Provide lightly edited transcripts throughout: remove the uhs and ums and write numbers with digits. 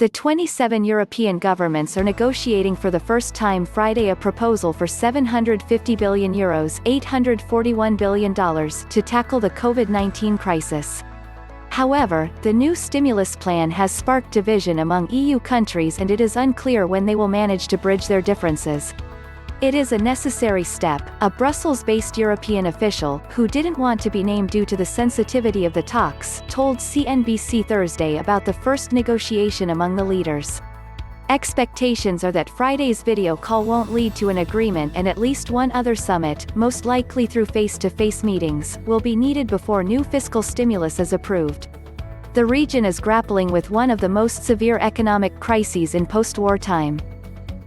The 27 European governments are negotiating for the first time Friday a proposal for €750 billion $841 billion to tackle the COVID-19 crisis. However, the new stimulus plan has sparked division among EU countries and it is unclear when they will manage to bridge their differences. It is a necessary step, a Brussels-based European official, who didn't want to be named due to the sensitivity of the talks, told CNBC Thursday about the first negotiation among the leaders. Expectations are that Friday's video call won't lead to an agreement and at least one other summit, most likely through face-to-face meetings, will be needed before new fiscal stimulus is approved. The region is grappling with one of the most severe economic crises in post-war time.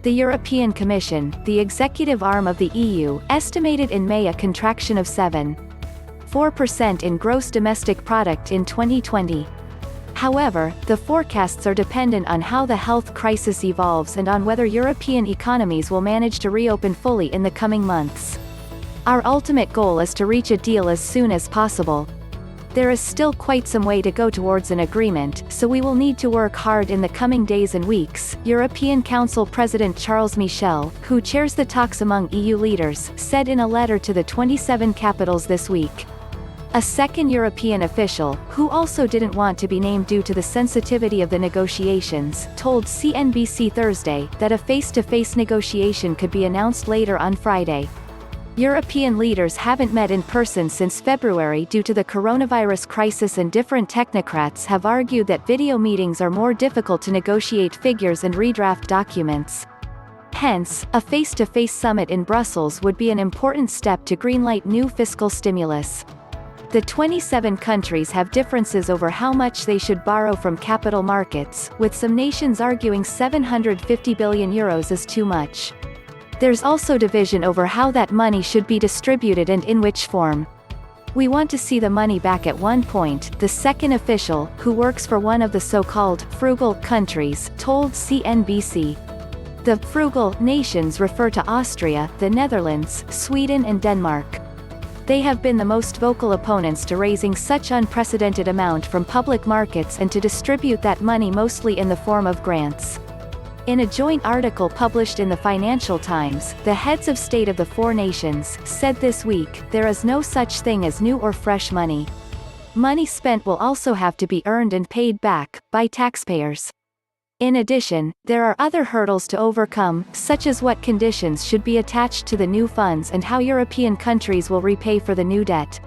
The European Commission, the executive arm of the EU, estimated in May a contraction of 7.4% in gross domestic product in 2020. However, the forecasts are dependent on how the health crisis evolves and on whether European economies will manage to reopen fully in the coming months. Our ultimate goal is to reach a deal as soon as possible. There is still quite some way to go towards an agreement, so we will need to work hard in the coming days and weeks, European Council President Charles Michel, who chairs the talks among EU leaders, said in a letter to the 27 capitals this week. A second European official, who also didn't want to be named due to the sensitivity of the negotiations, told CNBC Thursday that a face-to-face negotiation could be announced later on Friday. European leaders haven't met in person since February due to the coronavirus crisis, and different technocrats have argued that video meetings are more difficult to negotiate figures and redraft documents. Hence, a face-to-face summit in Brussels would be an important step to greenlight new fiscal stimulus. The 27 countries have differences over how much they should borrow from capital markets, with some nations arguing €750 billion is too much. There's also division over how that money should be distributed and in which form. We want to see the money back at one point, the second official, who works for one of the so-called frugal countries, told CNBC. The frugal nations refer to Austria, the Netherlands, Sweden and Denmark. They have been the most vocal opponents to raising such unprecedented amount from public markets and to distribute that money mostly in the form of grants. In a joint article published in the Financial Times, the heads of state of the four nations said this week, there is no such thing as new or fresh money. Money spent will also have to be earned and paid back, by taxpayers. In addition, there are other hurdles to overcome, such as what conditions should be attached to the new funds and how European countries will repay for the new debt.